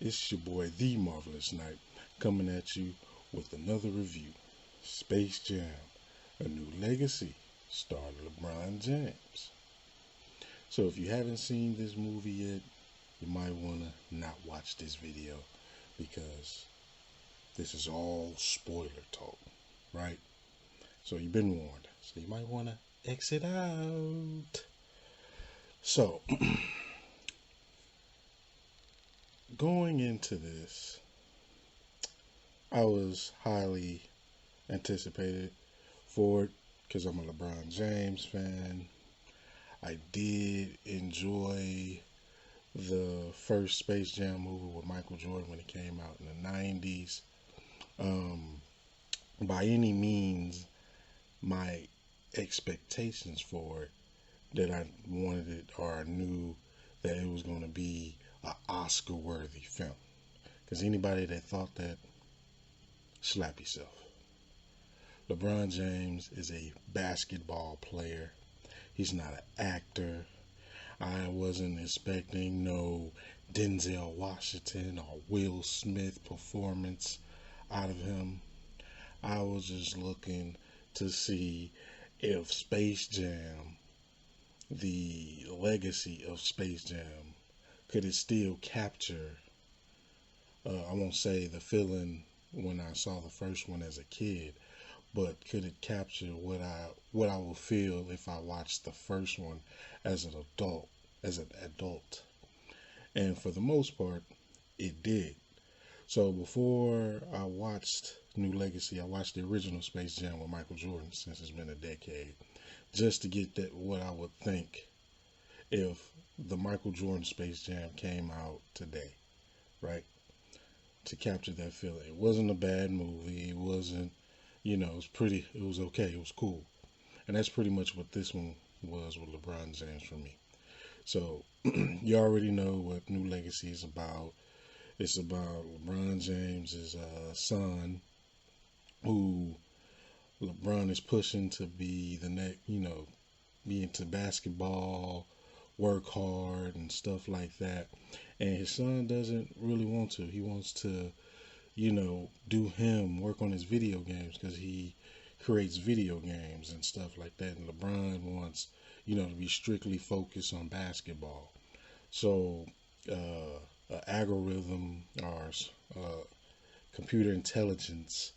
It's your boy, The Marvelous Knight, coming at you with another review. Space Jam, A New Legacy, starring LeBron James. So if you haven't seen this movie yet, you might want to not watch this video because this is all spoiler talk, right? So you've been warned. So you might want to exit out. So, going into this, I was highly anticipated for it because I'm a LeBron James fan. I did enjoy the first Space Jam movie with Michael Jordan when it came out in the 90s. By any means, my expectations for it that I wanted it or I knew that it was going to be an Oscar worthy film. Because anybody that thought that, slap yourself. LeBron James is a basketball player. He's not an actor. I wasn't expecting no Denzel Washington or Will Smith performance out of him. I was just looking to see if Space Jam, the legacy of Space Jam, could it still capture, I won't say the feeling when I saw the first one as a kid, but could it capture what I would feel if I watched the first one as an adult. And for the most part, it did. So before I watched New Legacy, I watched the original Space Jam with Michael Jordan, since it's been a decade, just to get that what I would think if the Michael Jordan Space Jam came out today, right? To capture that feeling. It wasn't a bad movie. It wasn't, it was okay. It was cool. And that's pretty much what this one was with LeBron James for me. So you already know what New Legacy is about. It's about LeBron James's son, who LeBron is pushing to be the next, be into basketball, work hard and stuff like that. And his son doesn't really want to. He wants to, do work on his video games because he creates video games and stuff like that. And LeBron wants, to be strictly focused on basketball. So, algorithm or computer intelligence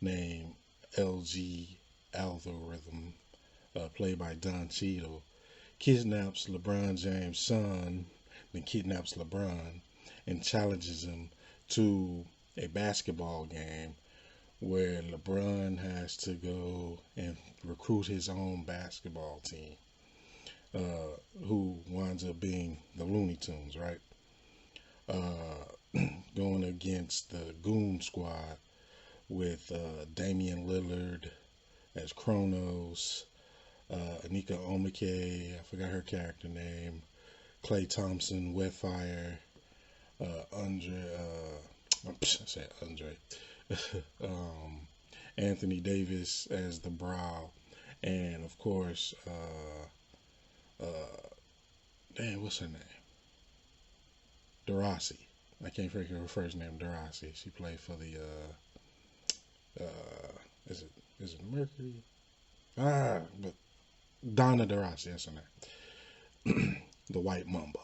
named LG Algorithm, played by Don Cheadle, kidnaps LeBron James' son, then kidnaps LeBron and challenges him to a basketball game where LeBron has to go and recruit his own basketball team, who winds up being the Looney Tunes, right? Going against the Goon Squad with Damian Lillard as Kronos, Anika Omike, I forgot her character name, Klay Thompson, Wetfire, Andre, I said Andre, Anthony Davis as the Brow, and of course, what's her name? Degrassi. I can't figure her first name. Degrassi. She played for the is it Mercury? But Donna Degrassi, that's her name. The White Mamba,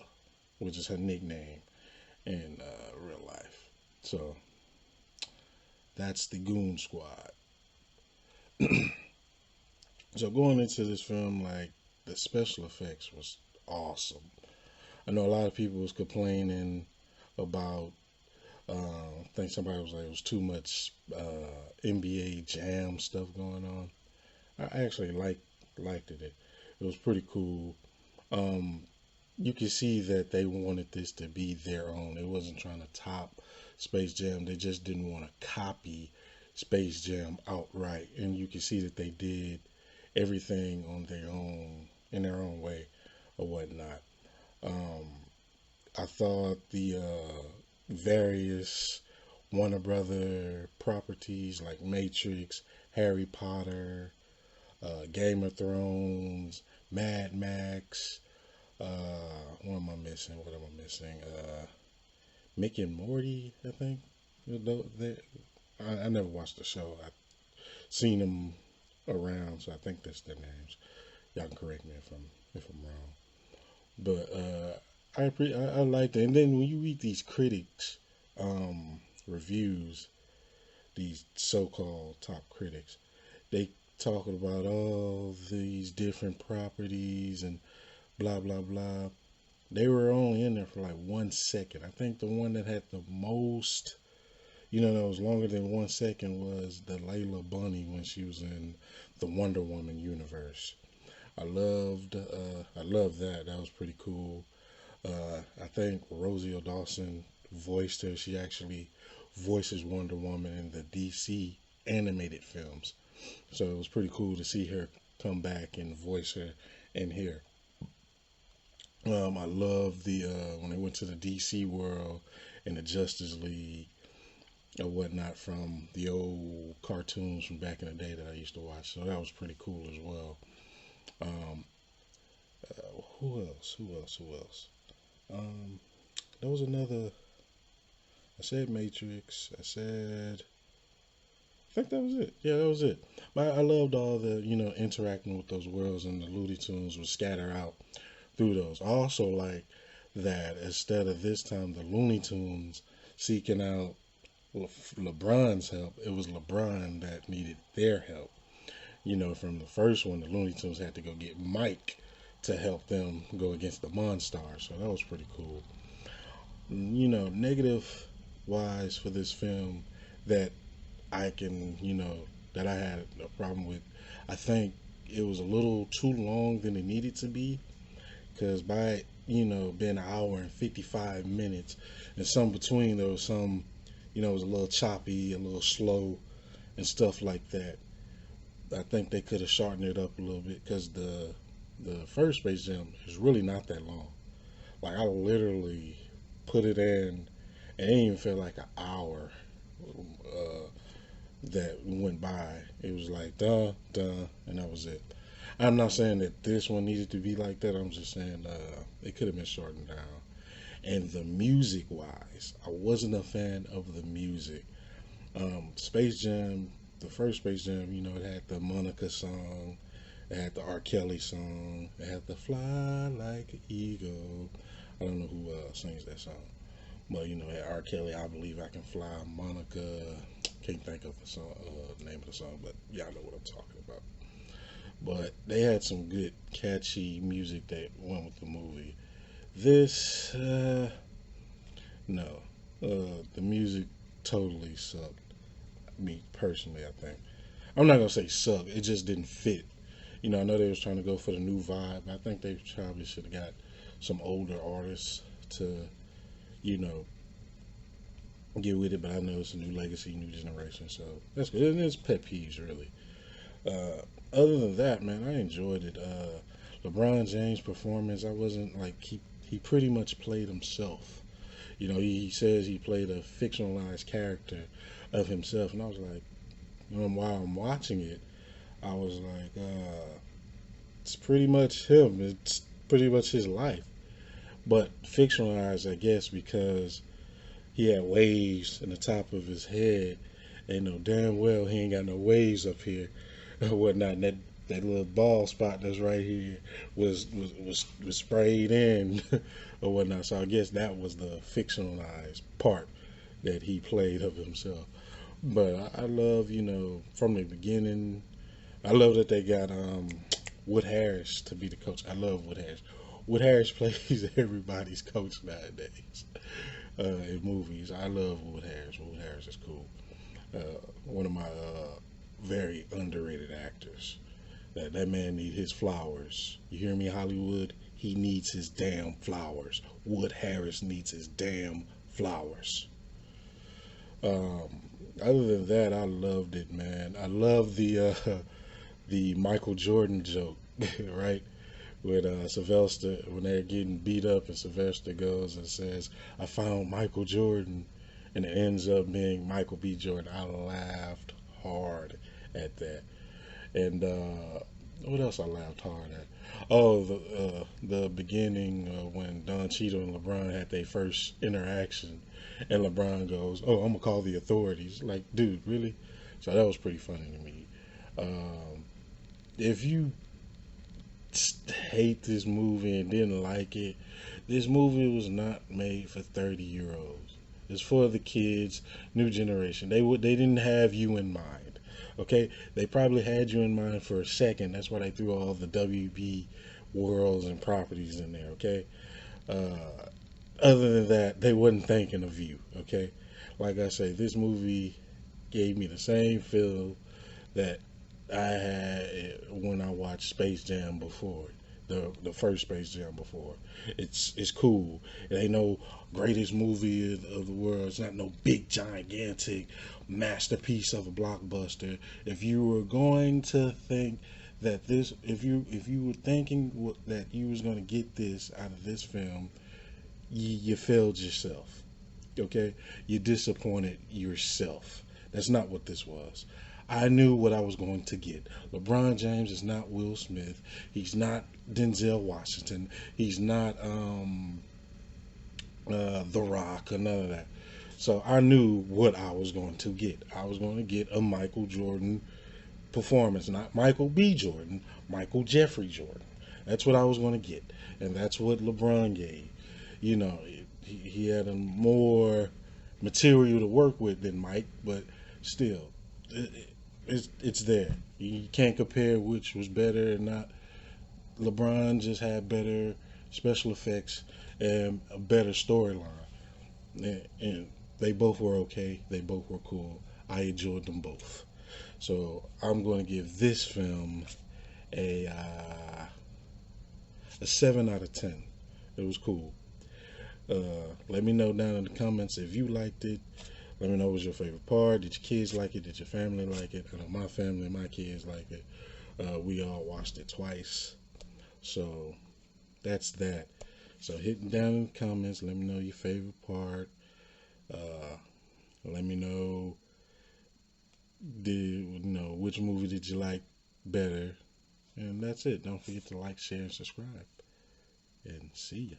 which is her nickname in real life. So that's the Goon Squad. So going into this film, like, the special effects was awesome. I know a lot of people was complaining about, I think somebody was like, it was too much NBA Jam stuff going on. I actually liked it. It was pretty cool. You can see that they wanted this to be their own. It wasn't trying to top Space Jam. They just didn't want to copy Space Jam outright. And you can see that they did everything on their own, in their own way or whatnot. I thought the various Warner Brother properties like Matrix, Harry Potter, Game of Thrones, Mad Max, what am I missing? Mick and Morty, I think. I never watched the show. I seen them around, so I think that's their names. Y'all can correct me if I'm wrong. But I liked it. And then when you read these critics reviews, these so-called top critics, they talking about all these different properties and blah blah blah. They were only in there for like 1 second. I think the one that had the most, that was longer than 1 second was the Layla Bunny when she was in the Wonder Woman universe. I loved that. That was pretty cool. I think Rosie O'Dawson voiced her. She actually voices Wonder Woman in the DC animated films. So it was pretty cool to see her come back and voice her in here. I love the when they went to the DC world and the Justice League or whatnot from the old cartoons from back in the day that I used to watch. So that was pretty cool as well. Um, who else? Who else? Who else? Um, there was another. I said Matrix. I think that was it. Yeah, that was it. But I loved all the interacting with those worlds, and the Looney Tunes would scatter out through those. I also like that instead of this time the Looney Tunes seeking out LeBron's help, it was LeBron that needed their help. From the first one, the Looney Tunes had to go get Mike to help them go against the Monstars. So that was pretty cool. Negative wise for this film that I can, that I had a problem with. I think it was a little too long than it needed to be because by being an hour and 55 minutes, and some between there was some, it was a little choppy, a little slow, and stuff like that. I think they could have shortened it up a little bit because the first Space Jam is really not that long. Like I literally put it in, and it didn't even feel like an hour that went by. It was like dun dun, and that was it. I'm not saying that this one needed to be like that. I'm just saying it could have been shortened down. And the music wise, I wasn't a fan of the music. Space Jam, the first Space Jam, it had the Monica song, it had the R. Kelly song, it had the Fly Like an Eagle. I don't know who sings that song, but it had R. Kelly, I Believe I Can Fly, Monica. Can't think of the song, name of the song, but y'all know what I'm talking about. But they had some good, catchy music that went with the movie. This, no, the music totally sucked. Me personally, I think. I'm not gonna say suck. It just didn't fit. I know they was trying to go for the new vibe. I think they probably should have got some older artists to, you know, get with it. But I know it's a new legacy, new generation, so that's good. And it's pet peeves really. Other than that, man, I enjoyed it. LeBron James' performance, I wasn't like he pretty much played himself. He says he played a fictionalized character of himself, and I was like, while I'm watching it, I was like, it's pretty much him. It's pretty much his life, but fictionalized, I guess, because he had waves in the top of his head. And know damn well he ain't got no waves up here or whatnot. And that little bald spot that's right here was sprayed in or whatnot. So I guess that was the fictionalized part that he played of himself. But I love, from the beginning, I love that they got Wood Harris to be the coach. I love Wood Harris. Wood Harris plays everybody's coach nowadays in movies. I love Wood Harris. Wood Harris is cool. One of my very underrated actors. That man needs his flowers. You hear me, Hollywood? He needs his damn flowers. Wood Harris needs his damn flowers. Um, Other than that, I loved it, man. I love the Michael Jordan joke, right? With Sylvester when they're getting beat up, and Sylvester goes and says, "I found Michael Jordan," and it ends up being Michael B. Jordan. I laughed hard at that, and What else I laughed hard at? Oh, the beginning when Don Cheadle and LeBron had their first interaction, and LeBron goes, "Oh, I'm gonna call the authorities." Like, dude, really? So that was pretty funny to me. If you hate this movie and didn't like it, this movie was not made for 30-year olds. It's for the kids, new generation. They didn't have you in mind. Okay, they probably had you in mind for a second. That's why they threw all the WB worlds and properties in there. Okay, other than that, they wasn't thinking of you. Okay, like I say, this movie gave me the same feel that I had when I watched Space Jam before. The first Space Jam before. It's cool. It ain't no greatest movie of the world. It's not no big gigantic masterpiece of a blockbuster. If you were going to think that this, if you were thinking that you was going to get this out of this film, you failed yourself. Okay, you disappointed yourself. That's not what this was. I knew what I was going to get. LeBron James is not Will Smith. He's not Denzel Washington. He's not The Rock or none of that. So I knew what I was going to get. I was going to get a Michael Jordan performance, not Michael B. Jordan, Michael Jeffrey Jordan. That's what I was going to get, and that's what LeBron gave. You know, he had a more material to work with than Mike, but still, it's there. You can't compare which was better or not. LeBron just had better special effects and a better storyline, and they both were okay. They both were cool. I enjoyed them both. So I'm going to give this film a uh, a 7 out of 10. It was cool. Let me know down in the comments if you liked it. Let me know what was your favorite part. Did your kids like it? Did your family like it? I know my family, my kids like it. We all watched it twice. So that's that. So hit down in the comments. Let me know your favorite part. Uh, Let me know which movie did you like better. And that's it. Don't forget to like, share, and subscribe. And see ya.